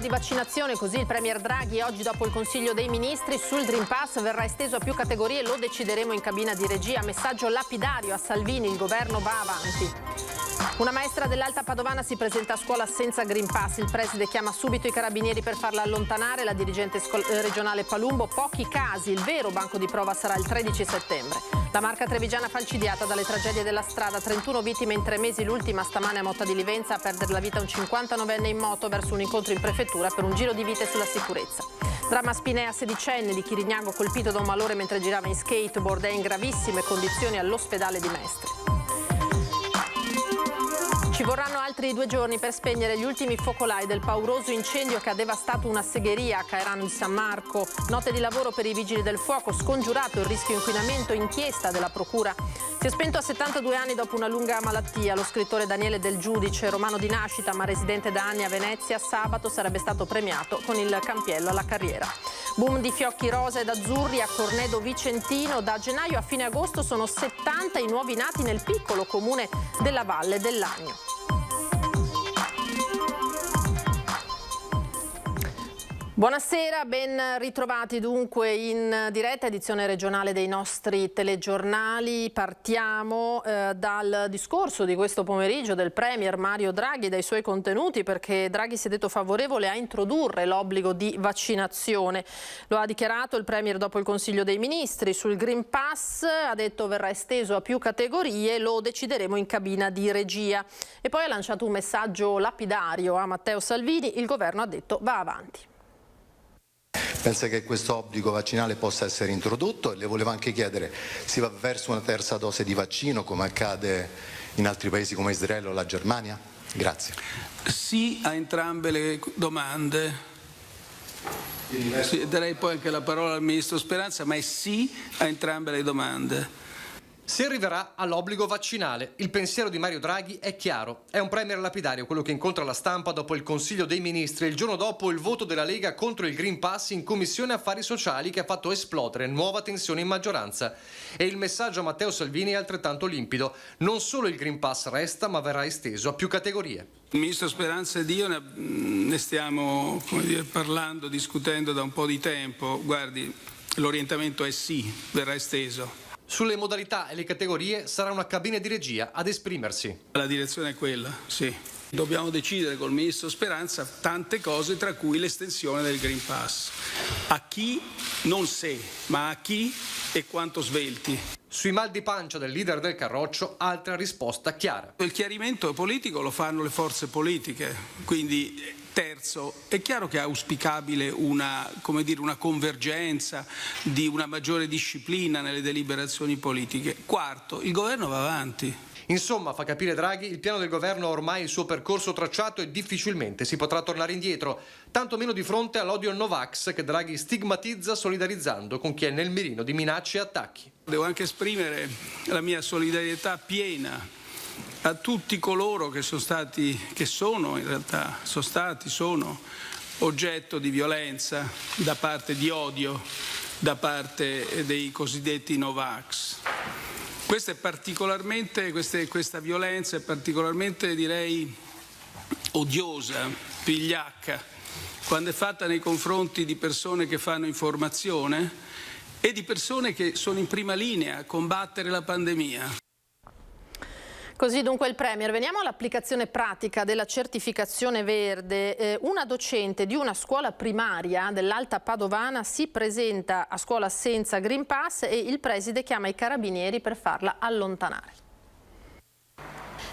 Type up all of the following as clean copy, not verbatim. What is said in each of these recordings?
l'obbligo di vaccinazione, così il Premier Draghi oggi dopo il Consiglio dei Ministri sul Green Pass verrà esteso a più categorie, lo decideremo in cabina di regia. Messaggio lapidario a Salvini, il governo va avanti. Una maestra dell'Alta Padovana si presenta a scuola senza Green Pass, il preside chiama subito i carabinieri per farla allontanare, la dirigente regionale Palumbo, pochi casi, il vero banco di prova sarà il 13 settembre. La Marca trevigiana falcidiata dalle tragedie della strada, 31 vittime in 3 mesi, l'ultima stamane a Motta di Livenza, a perdere la vita un 59enne in moto verso un incontro in prefettura per un giro di vite sulla sicurezza. Dramma Spinea, 16enne di Chirignago colpito da un malore mentre girava in skateboard, è in gravissime condizioni all'ospedale di Mestre. Ci vorranno altri 2 giorni per spegnere gli ultimi focolai del pauroso incendio che ha devastato una segheria a Caerano di San Marco. Notte di lavoro per i vigili del fuoco, scongiurato il rischio inquinamento, inchiesta della procura. Si è spento a 72 anni dopo una lunga malattia. Lo scrittore Daniele Del Giudice, romano di nascita ma residente da anni a Venezia, sabato sarebbe stato premiato con il campiello alla carriera. Boom di fiocchi rosa ed azzurri a Cornedo Vicentino. Da gennaio a fine agosto sono 70 i nuovi nati nel piccolo comune della Valle del Lagno. Buonasera, ben ritrovati dunque in diretta edizione regionale dei nostri telegiornali. Partiamo dal discorso di questo pomeriggio del Premier Mario Draghi e dai suoi contenuti, perché Draghi si è detto favorevole a introdurre l'obbligo di vaccinazione. Lo ha dichiarato il Premier dopo il Consiglio dei Ministri. Sul Green Pass ha detto verrà esteso a più categorie, lo decideremo in cabina di regia. E poi ha lanciato un messaggio lapidario a Matteo Salvini, il governo ha detto va avanti. Pensa che questo obbligo vaccinale possa essere introdotto e le volevo anche chiedere, si va verso una terza dose di vaccino come accade in altri paesi come Israele o la Germania? Grazie. Sì a entrambe le domande. Sì, darei poi anche la parola al Ministro Speranza, ma è sì a entrambe le domande. Si arriverà all'obbligo vaccinale. Il pensiero di Mario Draghi è chiaro. È un premier lapidario quello che incontra la stampa dopo il Consiglio dei Ministri, il giorno dopo il voto della Lega contro il Green Pass in Commissione Affari Sociali che ha fatto esplodere nuova tensione in maggioranza. E il messaggio a Matteo Salvini è altrettanto limpido. Non solo il Green Pass resta, ma verrà esteso a più categorie. Il Ministro Speranza ed io ne stiamo parlando, discutendo da un po' di tempo. Guardi, l'orientamento è sì, verrà esteso. Sulle modalità e le categorie sarà una cabina di regia ad esprimersi. La direzione è quella, sì. Dobbiamo decidere col Ministro Speranza tante cose, tra cui l'estensione del Green Pass. A chi? Non se, ma a chi e quanto svelti. Sui mal di pancia del leader del Carroccio, altra risposta chiara. Il chiarimento politico lo fanno le forze politiche, quindi terzo, è chiaro che è auspicabile una convergenza di una maggiore disciplina nelle deliberazioni politiche. Quarto, il governo va avanti. Insomma, fa capire Draghi, il piano del governo ha ormai il suo percorso tracciato e difficilmente si potrà tornare indietro, tanto meno di fronte all'odio Novax che Draghi stigmatizza solidarizzando con chi è nel mirino di minacce e attacchi. Devo anche esprimere la mia solidarietà piena a tutti coloro che sono oggetto di violenza da parte di odio da parte dei cosiddetti Novax. Questa violenza è particolarmente, direi, odiosa, vigliacca, quando è fatta nei confronti di persone che fanno informazione e di persone che sono in prima linea a combattere la pandemia. Così dunque il Premier. Veniamo all'applicazione pratica della certificazione verde. Una docente di una scuola primaria dell'Alta Padovana si presenta a scuola senza Green Pass e il preside chiama i carabinieri per farla allontanare.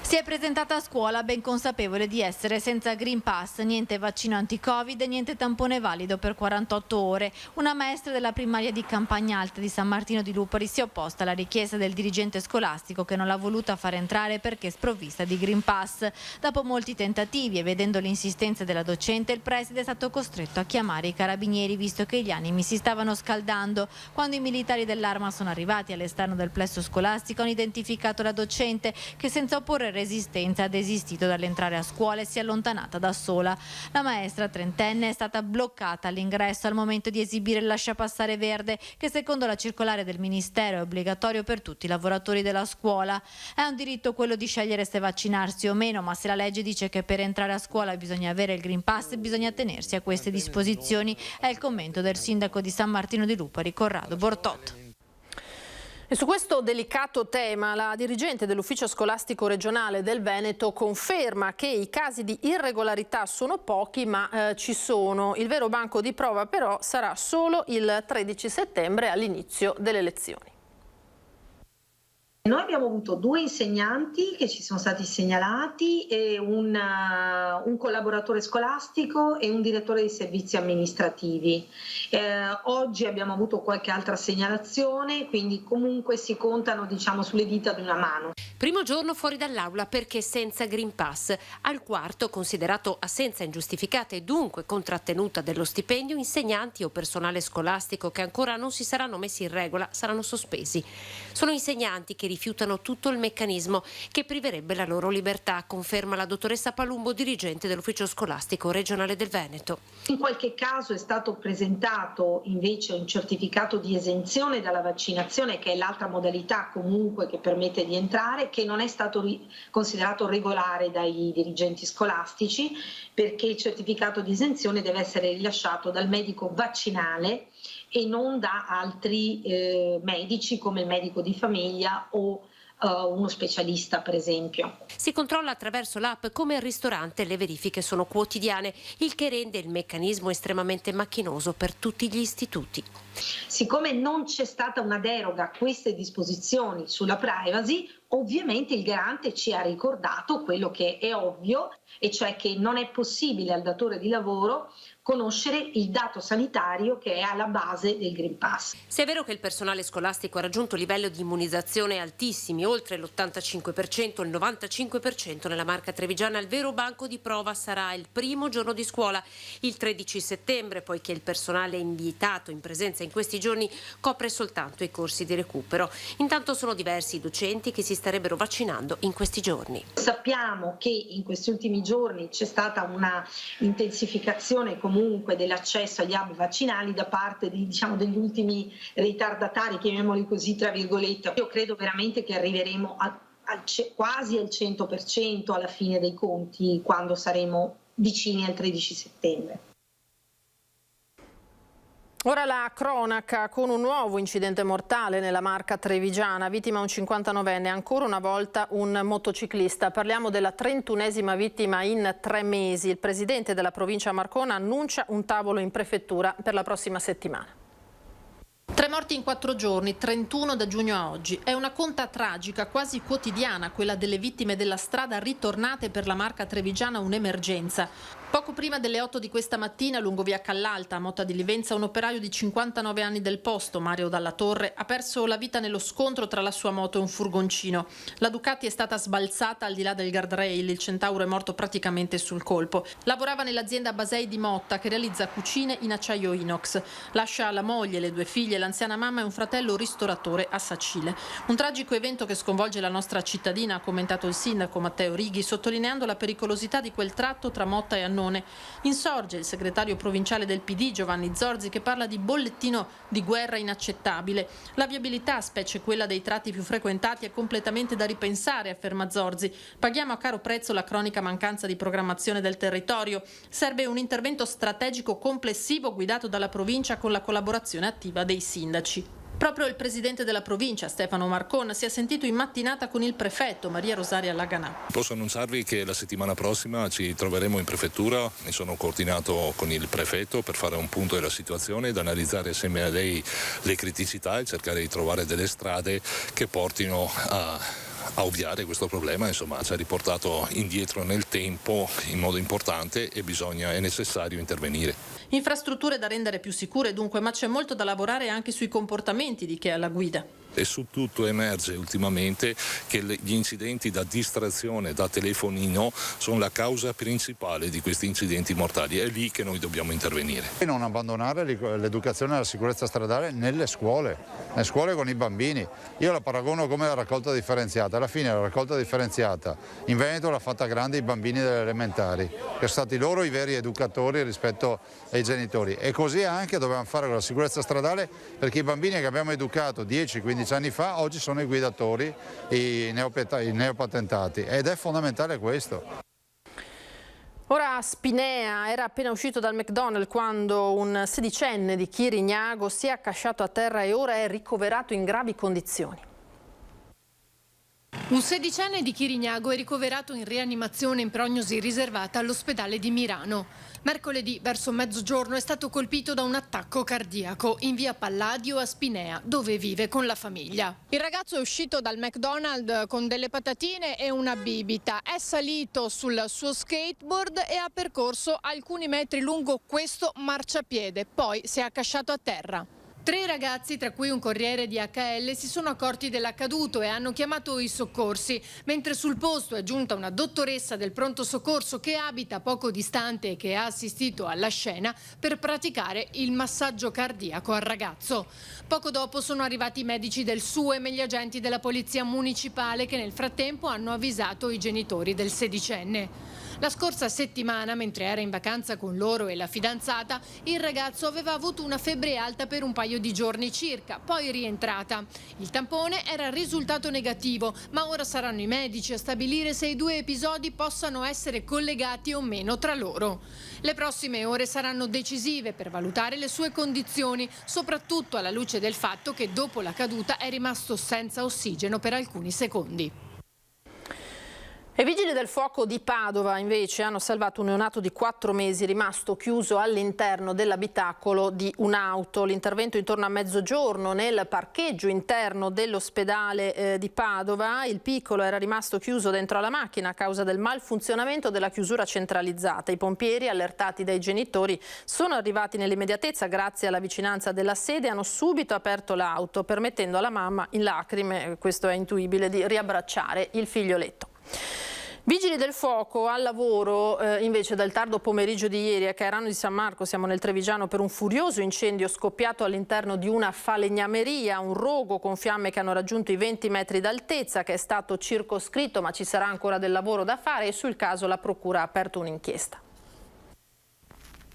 Si è presentata a scuola ben consapevole di essere senza Green Pass, niente vaccino anti-Covid, niente tampone valido per 48 ore. Una maestra della primaria di Campagna Alta di San Martino di Lupari si è opposta alla richiesta del dirigente scolastico che non l'ha voluta far entrare perché sprovvista di Green Pass. Dopo molti tentativi e vedendo l'insistenza della docente, il preside è stato costretto a chiamare i carabinieri visto che gli animi si stavano scaldando. Quando i militari dell'Arma sono arrivati all'esterno del plesso scolastico hanno identificato la docente che senza opporre resistenza, ha desistito dall'entrare a scuola e si è allontanata da sola. La maestra trentenne è stata bloccata all'ingresso al momento di esibire il lasciapassare verde, che secondo la circolare del Ministero è obbligatorio per tutti i lavoratori della scuola. È un diritto quello di scegliere se vaccinarsi o meno, ma se la legge dice che per entrare a scuola bisogna avere il Green Pass, bisogna tenersi a queste disposizioni. È il commento del sindaco di San Martino di Lupari, Corrado Bortotto. E su questo delicato tema la dirigente dell'ufficio scolastico regionale del Veneto conferma che i casi di irregolarità sono pochi, ma ci sono. Il vero banco di prova però sarà solo il 13 settembre all'inizio delle lezioni. Noi abbiamo avuto 2 insegnanti che ci sono stati segnalati, e un collaboratore scolastico e un direttore dei servizi amministrativi. Oggi abbiamo avuto qualche altra segnalazione, quindi comunque si contano, diciamo, sulle dita di una mano. Primo giorno fuori dall'aula perché senza Green Pass. Al quarto, considerato assenza ingiustificata e dunque contrattenuta dello stipendio, insegnanti o personale scolastico che ancora non si saranno messi in regola saranno sospesi. Sono insegnanti che rifiutano tutto il meccanismo che priverebbe la loro libertà, conferma la dottoressa Palumbo, dirigente dell'ufficio scolastico regionale del Veneto. In qualche caso è stato presentato invece un certificato di esenzione dalla vaccinazione, che è l'altra modalità comunque che permette di entrare, che non è stato considerato regolare dai dirigenti scolastici, perché il certificato di esenzione deve essere rilasciato dal medico vaccinale e non da altri medici come il medico di famiglia o uno specialista, per esempio. Si controlla attraverso l'app come al ristorante, le verifiche sono quotidiane, il che rende il meccanismo estremamente macchinoso per tutti gli istituti. Siccome non c'è stata una deroga a queste disposizioni sulla privacy, ovviamente il garante ci ha ricordato quello che è ovvio, e cioè che non è possibile al datore di lavoro conoscere il dato sanitario che è alla base del Green Pass. Se è vero che il personale scolastico ha raggiunto livello di immunizzazione altissimi, oltre l'85%, il 95% nella Marca Trevigiana, il vero banco di prova sarà il primo giorno di scuola, il 13 settembre, poiché il personale inviato in presenza in questi giorni copre soltanto i corsi di recupero. Intanto sono diversi i docenti che si starebbero vaccinando in questi giorni. Sappiamo che in questi ultimi giorni c'è stata una intensificazione comunque dell'accesso agli hub vaccinali da parte degli ultimi ritardatari, chiamiamoli così tra virgolette. Io credo veramente che arriveremo quasi al 100% alla fine dei conti, quando saremo vicini al 13 settembre. Ora la cronaca, con un nuovo incidente mortale nella Marca Trevigiana, vittima un 59enne, ancora una volta un motociclista. Parliamo della 31esima vittima in 3 mesi. Il presidente della provincia Marcona annuncia un tavolo in prefettura per la prossima settimana. 3 morti in 4 giorni, 31 da giugno a oggi. È una conta tragica, quasi quotidiana, quella delle vittime della strada ritornate per la Marca Trevigiana un'emergenza. Poco prima delle 8 di questa mattina, lungo via Callalta, a Motta di Livenza, un operaio di 59 anni del posto, Mario Dalla Torre, ha perso la vita nello scontro tra la sua moto e un furgoncino. La Ducati è stata sbalzata al di là del guardrail, il Centauro è morto praticamente sul colpo. Lavorava nell'azienda Basei di Motta, che realizza cucine in acciaio inox. Lascia la moglie, le 2 figlie, l'anziana mamma e un fratello ristoratore a Sacile. Un tragico evento che sconvolge la nostra cittadina, ha commentato il sindaco Matteo Righi, sottolineando la pericolosità di quel tratto tra Motta e Annone. Insorge il segretario provinciale del PD Giovanni Zorzi, che parla di bollettino di guerra inaccettabile. La viabilità, specie quella dei tratti più frequentati, è completamente da ripensare, afferma Zorzi. Paghiamo a caro prezzo la cronica mancanza di programmazione del territorio. Serve un intervento strategico complessivo guidato dalla provincia con la collaborazione attiva dei sindaci. Proprio il presidente della provincia, Stefano Marcon, si è sentito in mattinata con il prefetto Maria Rosaria Laganà. Posso annunciarvi che la settimana prossima ci troveremo in prefettura, mi sono coordinato con il prefetto per fare un punto della situazione ed analizzare assieme a lei le criticità e cercare di trovare delle strade che portino a ovviare questo problema. Insomma, ci ha riportato indietro nel tempo in modo importante e è necessario intervenire. Infrastrutture da rendere più sicure dunque, ma c'è molto da lavorare anche sui comportamenti di chi è alla guida. E su tutto emerge ultimamente che gli incidenti da distrazione, da telefonino, sono la causa principale di questi incidenti mortali. È lì che noi dobbiamo intervenire. E non abbandonare l'educazione alla sicurezza stradale nelle scuole con i bambini. Io la paragono come la raccolta differenziata. alla fine la raccolta differenziata in Veneto l'ha fatta grande i bambini delle elementari, che sono stati loro i veri educatori rispetto ai genitori, e così anche dovevamo fare con la sicurezza stradale, perché i bambini che abbiamo educato 10-15 anni fa oggi sono i guidatori, i neopatentati, ed è fondamentale questo. Ora Spinea era appena uscito dal McDonald's quando un sedicenne di Chirignago si è accasciato a terra e ora è ricoverato in gravi condizioni. Un sedicenne di Chirignago è ricoverato in rianimazione in prognosi riservata all'ospedale di Mirano. Mercoledì, verso mezzogiorno, è stato colpito da un attacco cardiaco in via Palladio a Spinea, dove vive con la famiglia. Il ragazzo è uscito dal McDonald's con delle patatine e una bibita. È salito sul suo skateboard e ha percorso alcuni metri lungo questo marciapiede. Poi si è accasciato a terra. 3 ragazzi, tra cui un corriere di HL, si sono accorti dell'accaduto e hanno chiamato i soccorsi, mentre sul posto è giunta una dottoressa del pronto soccorso che abita poco distante e che ha assistito alla scena per praticare il massaggio cardiaco al ragazzo. Poco dopo sono arrivati i medici del SUEM e gli agenti della polizia municipale che nel frattempo hanno avvisato i genitori del sedicenne. La scorsa settimana, mentre era in vacanza con loro e la fidanzata, il ragazzo aveva avuto una febbre alta per un paio di giorni circa, poi rientrata. Il tampone era risultato negativo, ma ora saranno i medici a stabilire se i 2 episodi possano essere collegati o meno tra loro. Le prossime ore saranno decisive per valutare le sue condizioni, soprattutto alla luce del fatto che dopo la caduta è rimasto senza ossigeno per alcuni secondi. I vigili del fuoco di Padova invece hanno salvato un neonato di 4 mesi rimasto chiuso all'interno dell'abitacolo di un'auto. L'intervento intorno a mezzogiorno nel parcheggio interno dell'ospedale di Padova. Il piccolo era rimasto chiuso dentro alla macchina a causa del malfunzionamento della chiusura centralizzata. I pompieri, allertati dai genitori, sono arrivati nell'immediatezza grazie alla vicinanza della sede e hanno subito aperto l'auto, permettendo alla mamma in lacrime, questo è intuibile, di riabbracciare il figlioletto. Vigili del fuoco al lavoro invece dal tardo pomeriggio di ieri a Cairano di San Marco, siamo nel Trevigiano, per un furioso incendio scoppiato all'interno di una falegnameria, un rogo con fiamme che hanno raggiunto i 20 metri d'altezza, che è stato circoscritto, ma ci sarà ancora del lavoro da fare e sul caso la procura ha aperto un'inchiesta.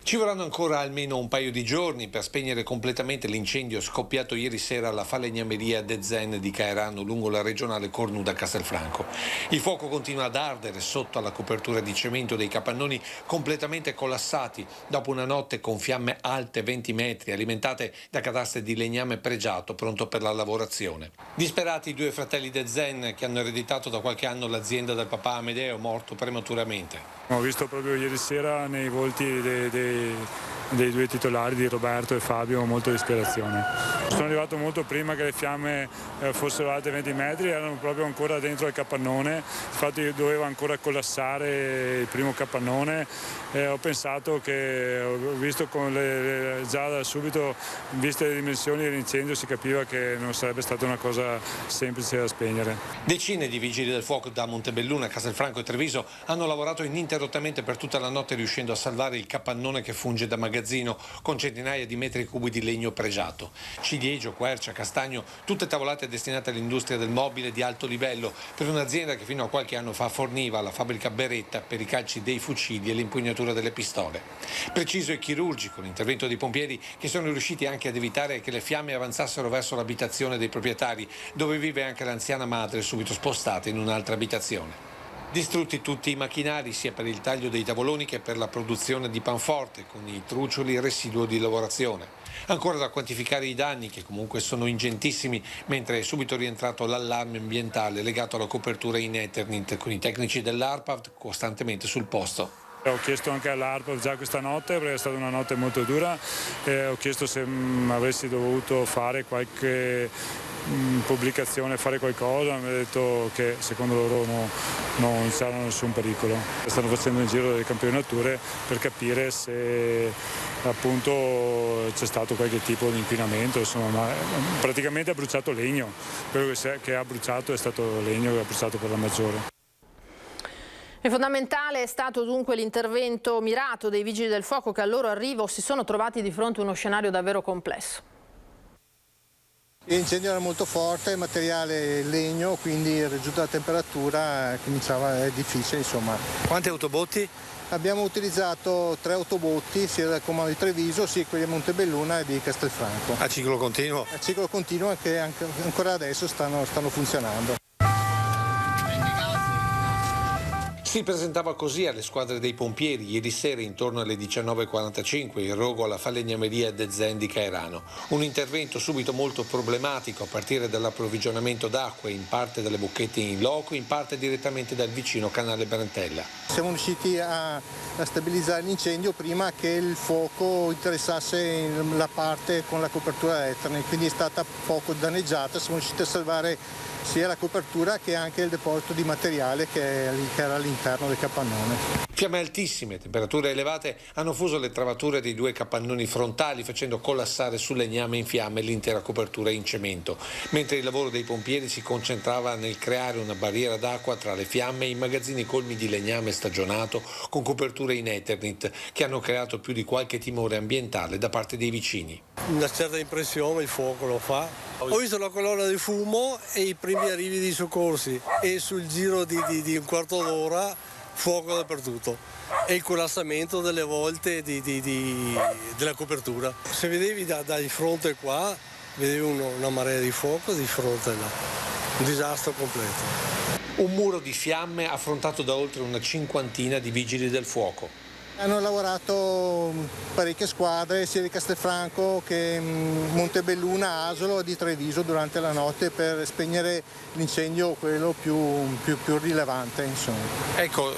Ci vorranno ancora almeno un paio di giorni per spegnere completamente l'incendio scoppiato ieri sera alla falegnameria De Zen di Cairano lungo la regionale Cornuda-Castelfranco. Il fuoco continua ad ardere sotto alla copertura di cemento dei capannoni completamente collassati dopo una notte con fiamme alte 20 metri alimentate da cataste di legname pregiato pronto per la lavorazione. Disperati i 2 fratelli De Zen che hanno ereditato da qualche anno l'azienda del papà Amedeo morto prematuramente. Ho visto proprio ieri sera nei volti dei 2 titolari, di Roberto e Fabio, molta disperazione. Sono arrivato molto prima che le fiamme fossero alte 20 metri, erano proprio ancora dentro il capannone, infatti doveva ancora collassare il primo capannone e ho pensato che, ho visto già da subito, viste le dimensioni dell'incendio, si capiva che non sarebbe stata una cosa semplice da spegnere. Decine di vigili del fuoco da Montebelluna, Castelfranco e Treviso hanno lavorato ininterrottamente per tutta la notte riuscendo a salvare il capannone che funge da magazzino con centinaia di metri cubi di legno pregiato. Ciliegio, quercia, castagno, tutte tavolate destinate all'industria del mobile di alto livello per un'azienda che fino a qualche anno fa forniva la fabbrica Beretta per i calci dei fucili e l'impugnatura delle pistole. Preciso e chirurgico l'intervento dei pompieri che sono riusciti anche ad evitare che le fiamme avanzassero verso l'abitazione dei proprietari, dove vive anche l'anziana madre subito spostata in un'altra abitazione. Distrutti tutti i macchinari sia per il taglio dei tavoloni che per la produzione di panforte con i trucioli residuo di lavorazione. Ancora da quantificare i danni che comunque sono ingentissimi, mentre è subito rientrato l'allarme ambientale legato alla copertura in Eternit con i tecnici dell'ARPAV costantemente sul posto. Ho chiesto anche all'ARPAV già questa notte, perché è stata una notte molto dura, ho chiesto se avessi dovuto fare qualche pubblicazione, fare qualcosa, mi ha detto che secondo loro non c'era nessun pericolo. Stanno facendo un giro delle campionature per capire se appunto c'è stato qualche tipo di inquinamento, insomma, ma praticamente ha bruciato legno, quello che ha bruciato è stato legno che ha bruciato per la maggiore. E fondamentale è stato dunque l'intervento mirato dei vigili del fuoco che al loro arrivo si sono trovati di fronte a uno scenario davvero complesso. L'incendio era molto forte, il materiale legno, quindi raggiunta la temperatura cominciava, è difficile insomma. Quante autobotti? Abbiamo utilizzato 3 autobotti, sia del comando di Treviso, sia quelli di Montebelluna e di Castelfranco. A ciclo continuo? A ciclo continuo che ancora adesso stanno funzionando. Si presentava così alle squadre dei pompieri ieri sera intorno alle 19.45 il rogo alla falegnameria De Zen di Caerano. Un intervento subito molto problematico a partire dall'approvvigionamento d'acqua, in parte dalle bocchette in loco, in parte direttamente dal vicino canale Brentella. Siamo riusciti a stabilizzare l'incendio prima che il fuoco interessasse la parte con la copertura Ethernet, quindi è stata poco danneggiata, siamo riusciti a salvare sia la copertura che anche il deposito di materiale che era all'interno del capannone. Fiamme altissime, temperature elevate hanno fuso le travature dei 2 capannoni frontali facendo collassare sul legname in fiamme l'intera copertura in cemento, mentre il lavoro dei pompieri si concentrava nel creare una barriera d'acqua tra le fiamme e i magazzini colmi di legname stagionato con coperture in Eternit che hanno creato più di qualche timore ambientale da parte dei vicini. Una certa impressione il fuoco lo fa. Ho visto la colonna di fumo e i primi arrivi di soccorsi e sul giro di un quarto d'ora fuoco dappertutto e il collassamento delle volte della copertura. Se vedevi da di fronte qua, vedevi una marea di fuoco di fronte là, un disastro completo. Un muro di fiamme affrontato da oltre una cinquantina di vigili del fuoco. Hanno lavorato parecchie squadre sia di Castelfranco che Montebelluna, Asolo e di Treviso durante la notte per spegnere l'incendio, quello più rilevante insomma. Ecco,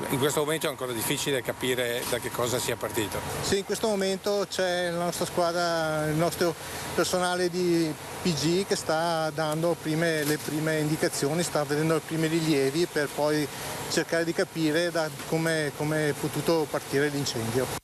in questo momento è ancora difficile capire da che cosa sia partito. Sì, in questo momento c'è la nostra squadra, il nostro personale di PG che sta dando le prime indicazioni, sta vedendo i primi rilievi per poi cercare di capire come è potuto partire l'incendio.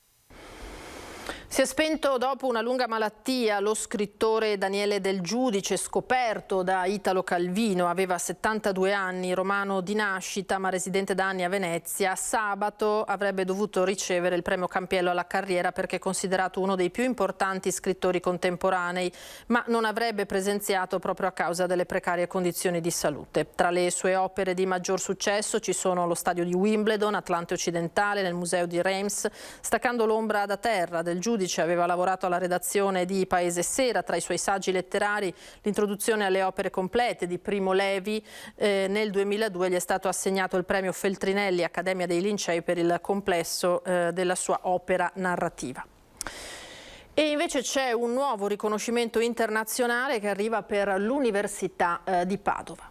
Si è spento dopo una lunga malattia lo scrittore Daniele Del Giudice, scoperto da Italo Calvino. Aveva 72 anni, romano di nascita ma residente da anni a Venezia. Sabato avrebbe dovuto ricevere il premio Campiello alla carriera perché è considerato uno dei più importanti scrittori contemporanei, ma non avrebbe presenziato proprio a causa delle precarie condizioni di salute. Tra le sue opere di maggior successo ci sono lo stadio di Wimbledon, Atlante occidentale, nel museo di Reims. Staccando l'ombra da terra, Del Giudice aveva lavorato alla redazione di Paese Sera. Tra i suoi saggi letterari l'introduzione alle opere complete di Primo Levi. Nel 2002 gli è stato assegnato il premio Feltrinelli Accademia dei Lincei per il complesso della sua opera narrativa. E invece c'è un nuovo riconoscimento internazionale che arriva per l'Università di Padova.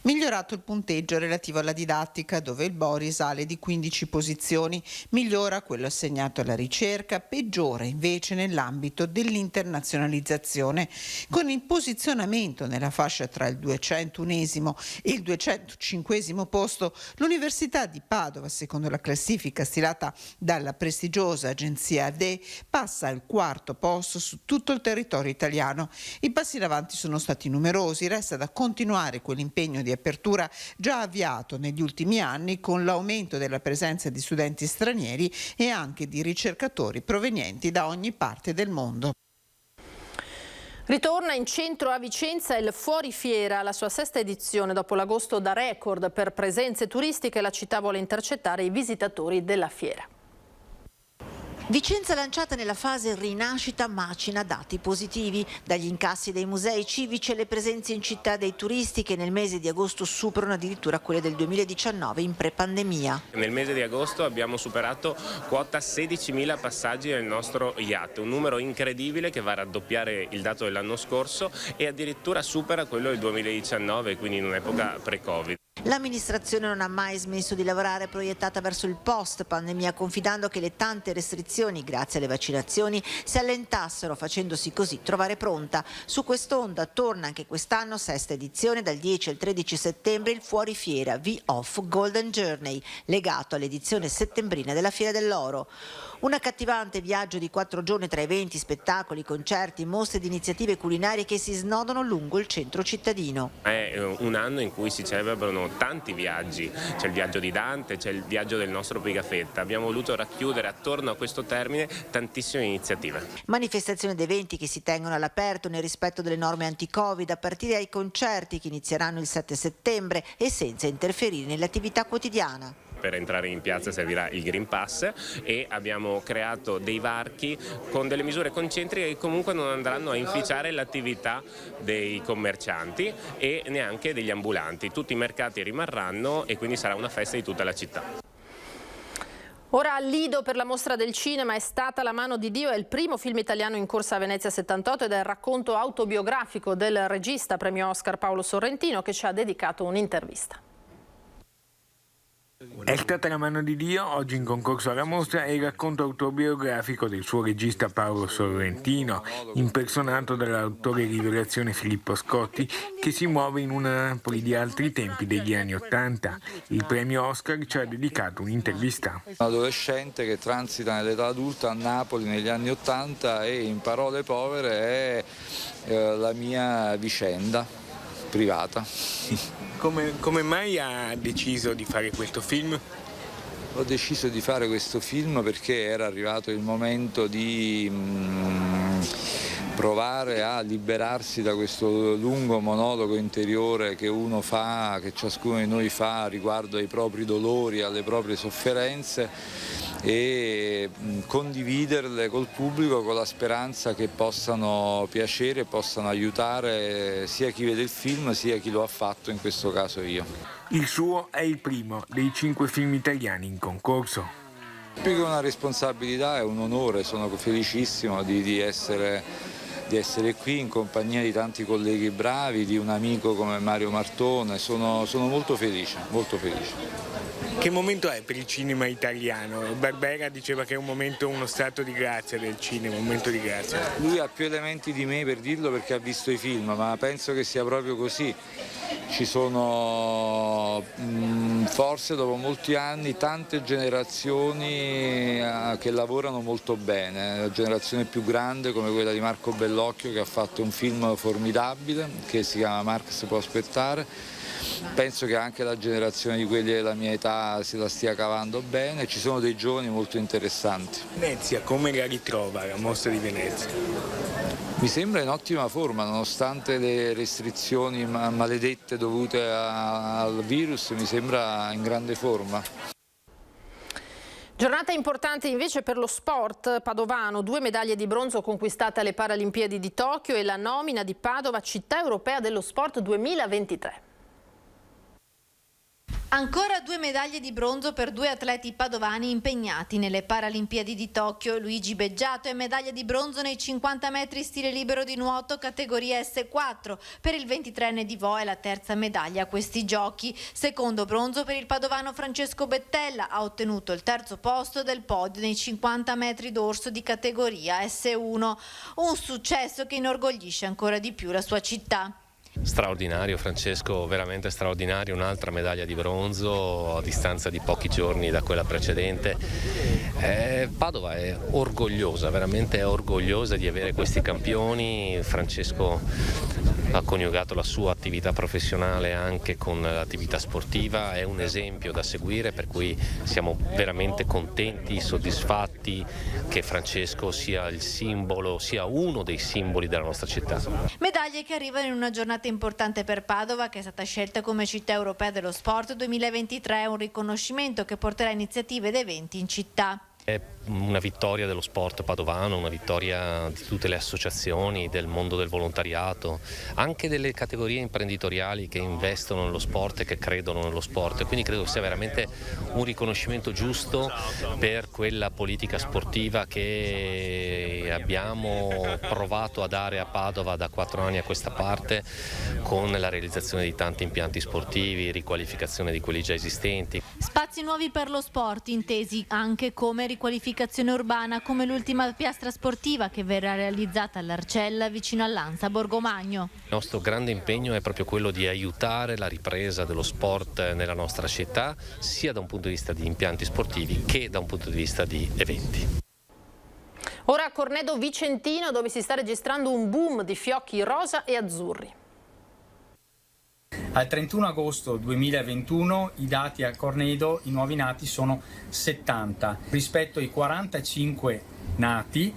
Migliorato il punteggio relativo alla didattica, dove il Bori sale di 15 posizioni, migliora quello assegnato alla ricerca, peggiora invece nell'ambito dell'internazionalizzazione. Con il posizionamento nella fascia tra il 201esimo e il 205esimo posto, l'Università di Padova, secondo la classifica stilata dalla prestigiosa agenzia AD, passa al 4° posto su tutto il territorio italiano. I passi in avanti sono stati numerosi, resta da continuare quell'impegno di apertura già avviato negli ultimi anni con l'aumento della presenza di studenti stranieri e anche di ricercatori provenienti da ogni parte del mondo. Ritorna in centro a Vicenza il Fuorifiera, la sua 6ª edizione. Dopo l'agosto da record per presenze turistiche, la città vuole intercettare i visitatori della fiera. Vicenza lanciata nella fase rinascita macina dati positivi, dagli incassi dei musei civici alle presenze in città dei turisti che nel mese di agosto superano addirittura quelle del 2019 in pre-pandemia. Nel mese di agosto abbiamo superato quota 16.000 passaggi nel nostro yacht, un numero incredibile che va a raddoppiare il dato dell'anno scorso e addirittura supera quello del 2019, quindi in un'epoca pre-Covid. L'amministrazione non ha mai smesso di lavorare proiettata verso il post-pandemia, confidando che le tante restrizioni, grazie alle vaccinazioni, si allentassero, facendosi così trovare pronta. Su quest'onda torna anche quest'anno, 6ª edizione, dal 10 al 13 settembre, il Fuorifiera V-Off Golden Journey, legato all'edizione settembrina della Fiera dell'Oro. Un accattivante viaggio di 4 giorni tra eventi, spettacoli, concerti, mostre ed iniziative culinarie che si snodano lungo il centro cittadino. È un anno in cui si celebrano sono tanti viaggi, c'è il viaggio di Dante, c'è il viaggio del nostro Pigafetta, abbiamo voluto racchiudere attorno a questo termine tantissime iniziative. Manifestazioni ed eventi che si tengono all'aperto nel rispetto delle norme anti-Covid, a partire dai concerti che inizieranno il 7 settembre e senza interferire nell'attività quotidiana. Per entrare in piazza servirà il Green Pass e abbiamo creato dei varchi con delle misure concentriche che comunque non andranno a inficiare l'attività dei commercianti e neanche degli ambulanti. Tutti i mercati rimarranno e quindi sarà una festa di tutta la città. Ora al Lido per la mostra del cinema È stata la mano di Dio, è il primo film italiano in corsa a Venezia 78 ed è il racconto autobiografico del regista premio Oscar Paolo Sorrentino, che ci ha dedicato un'intervista. È stata la mano di Dio, oggi in concorso alla mostra, è il racconto autobiografico del suo regista Paolo Sorrentino, impersonato dall'autore rivelazione Filippo Scotti, che si muove in una Napoli di altri tempi degli anni *80. Il premio Oscar ci ha dedicato un'intervista. Un adolescente che transita nell'età adulta a Napoli negli anni '80 e in parole povere è la mia vicenda privata. Come mai ha deciso di fare questo film? Ho deciso di fare questo film perché era arrivato il momento di provare a liberarsi da questo lungo monologo interiore che uno fa, che ciascuno di noi fa riguardo ai propri dolori, alle proprie sofferenze, e condividerle col pubblico con la speranza che possano piacere e possano aiutare sia chi vede il film sia chi lo ha fatto, in questo caso io. Il suo è il primo dei 5 film italiani in concorso. Più che una responsabilità è un onore, sono felicissimo di essere qui in compagnia di tanti colleghi bravi, di un amico come Mario Martone, sono molto felice, molto felice. Che momento è per il cinema italiano? Barbera diceva che è uno stato di grazia del cinema, un momento di grazia. Lui ha più elementi di me per dirlo perché ha visto i film, ma penso che sia proprio così. Ci sono forse dopo molti anni tante generazioni che lavorano molto bene, la generazione più grande come quella di Marco Bellocchio che ha fatto un film formidabile che si chiama Marx può aspettare. Penso che anche la generazione di quelli della mia età se la stia cavando bene, ci sono dei giovani molto interessanti. Venezia, come la ritrova la mostra di Venezia? Mi sembra in ottima forma, nonostante le restrizioni maledette dovute al virus, mi sembra in grande forma. Giornata importante invece per lo sport padovano, 2 medaglie di bronzo conquistate alle Paralimpiadi di Tokyo e la nomina di Padova città europea dello sport 2023. Ancora 2 medaglie di bronzo per 2 atleti padovani impegnati nelle Paralimpiadi di Tokyo. Luigi Beggiato è medaglia di bronzo nei 50 metri stile libero di nuoto categoria S4. Per il 23enne di Vo è la terza medaglia a questi giochi. Secondo bronzo per il padovano Francesco Bettella, ha ottenuto il terzo posto del podio nei 50 metri d'orso di categoria S1. Un successo che inorgoglisce ancora di più la sua città. Straordinario Francesco, veramente straordinario, un'altra medaglia di bronzo a distanza di pochi giorni da quella precedente. Padova è orgogliosa, veramente è orgogliosa di avere questi campioni. Francesco ha coniugato la sua attività professionale anche con l'attività sportiva, è un esempio da seguire, per cui siamo veramente contenti, soddisfatti che Francesco sia il simbolo, sia uno dei simboli della nostra città. Medaglie che arrivano in una giornata importante per Padova, che è stata scelta come città europea dello sport 2023, un riconoscimento che porterà iniziative ed eventi in città. È una vittoria dello sport padovano, una vittoria di tutte le associazioni, del mondo del volontariato, anche delle categorie imprenditoriali che investono nello sport e che credono nello sport. Quindi credo sia veramente un riconoscimento giusto per quella politica sportiva che abbiamo provato a dare a Padova da 4 anni a questa parte, con la realizzazione di tanti impianti sportivi, riqualificazione di quelli già esistenti. Spazi nuovi per lo sport, intesi anche come riqualificazione urbana, come l'ultima piastra sportiva che verrà realizzata all'Arcella vicino all'Ansa Borgomagno. Il nostro grande impegno è proprio quello di aiutare la ripresa dello sport nella nostra città, sia da un punto di vista di impianti sportivi che da un punto di vista di eventi. Ora a Cornedo Vicentino, dove si sta registrando un boom di fiocchi rosa e azzurri. Al 31 agosto 2021 i dati a Cornedo, i nuovi nati sono 70 rispetto ai 45 nati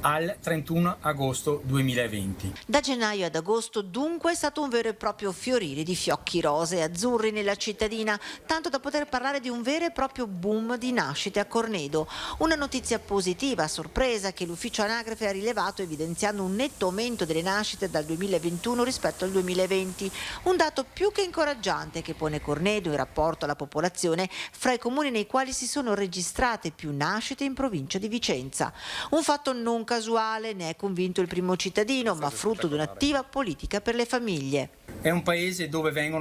al 31 agosto 2020. Da gennaio ad agosto dunque è stato un vero e proprio fiorire di fiocchi rosei e azzurri nella cittadina, tanto da poter parlare di un vero e proprio boom di nascite a Cornedo. Una notizia positiva a sorpresa che l'ufficio anagrafe ha rilevato evidenziando un netto aumento delle nascite dal 2021 rispetto al 2020. Un dato più che incoraggiante che pone Cornedo in rapporto alla popolazione fra i comuni nei quali si sono registrate più nascite in provincia di Vicenza. Un fatto non casuale, ne è convinto il primo cittadino, ma frutto di un'attiva politica per le famiglie. È un paese dove viene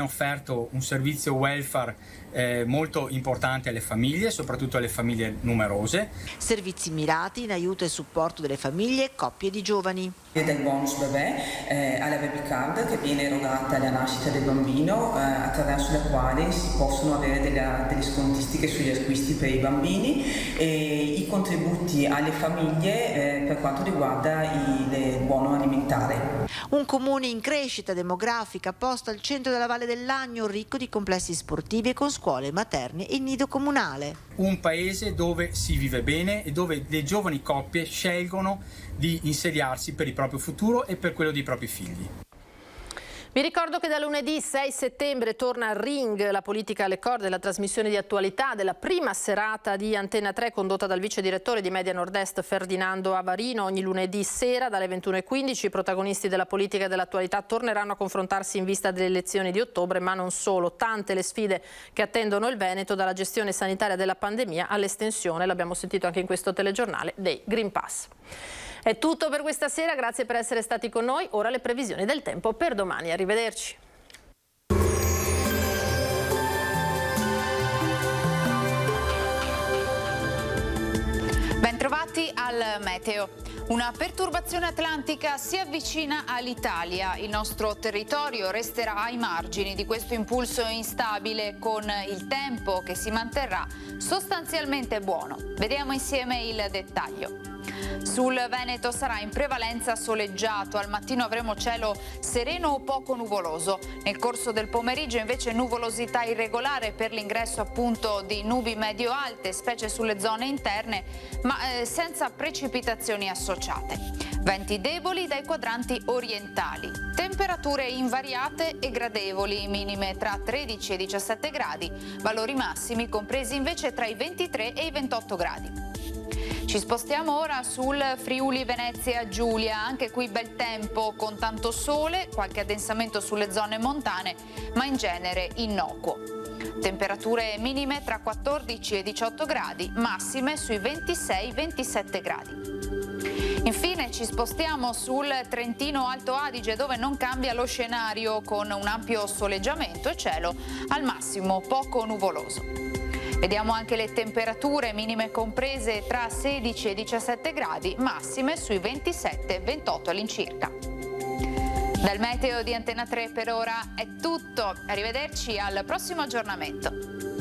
offerto un servizio welfare molto importante alle famiglie, soprattutto alle famiglie numerose. Servizi mirati in aiuto e supporto delle famiglie e coppie di giovani. Dal bonus bebè alla baby card che viene erogata alla nascita del bambino, attraverso la quale si possono avere delle scontistiche sugli acquisti per i bambini, e i contributi alle famiglie per quanto riguarda il buono alimentare. Un comune in crescita demografica posto al centro della Valle del Lagno, ricco di complessi sportivi e con scuole materne e il nido comunale. Un paese dove si vive bene e dove le giovani coppie scelgono di insediarsi per il proprio futuro e per quello dei propri figli. Vi ricordo che da lunedì 6 settembre torna al Ring, la politica alle corde, la trasmissione di attualità della prima serata di Antena 3 condotta dal vice direttore di Media Nord-Est Ferdinando Avarino. Ogni lunedì sera dalle 21:15 i protagonisti della politica e dell'attualità torneranno a confrontarsi in vista delle elezioni di ottobre, ma non solo. Tante le sfide che attendono il Veneto, dalla gestione sanitaria della pandemia all'estensione, l'abbiamo sentito anche in questo telegiornale, dei Green Pass. È tutto per questa sera, grazie per essere stati con noi. Ora le previsioni del tempo per domani. Arrivederci. Bentrovati al meteo. Una perturbazione atlantica si avvicina all'Italia. Il nostro territorio resterà ai margini di questo impulso instabile, con il tempo che si manterrà sostanzialmente buono. Vediamo insieme il dettaglio. Sul Veneto sarà in prevalenza soleggiato, al mattino avremo cielo sereno o poco nuvoloso. Nel corso del pomeriggio invece nuvolosità irregolare per l'ingresso appunto di nubi medio-alte, specie sulle zone interne, ma senza precipitazioni associate. Venti deboli dai quadranti orientali. Temperature invariate e gradevoli, minime tra 13 e 17 gradi, valori massimi compresi invece tra i 23 e i 28 gradi. Ci spostiamo ora sul Friuli Venezia Giulia, anche qui bel tempo con tanto sole, qualche addensamento sulle zone montane, ma in genere innocuo. Temperature minime tra 14 e 18 gradi, massime sui 26-27 gradi. Infine ci spostiamo sul Trentino Alto Adige, dove non cambia lo scenario, con un ampio soleggiamento e cielo al massimo poco nuvoloso. Vediamo anche le temperature minime comprese tra 16 e 17 gradi, massime sui 27-28 all'incirca. Dal meteo di Antena 3 per ora è tutto, arrivederci al prossimo aggiornamento.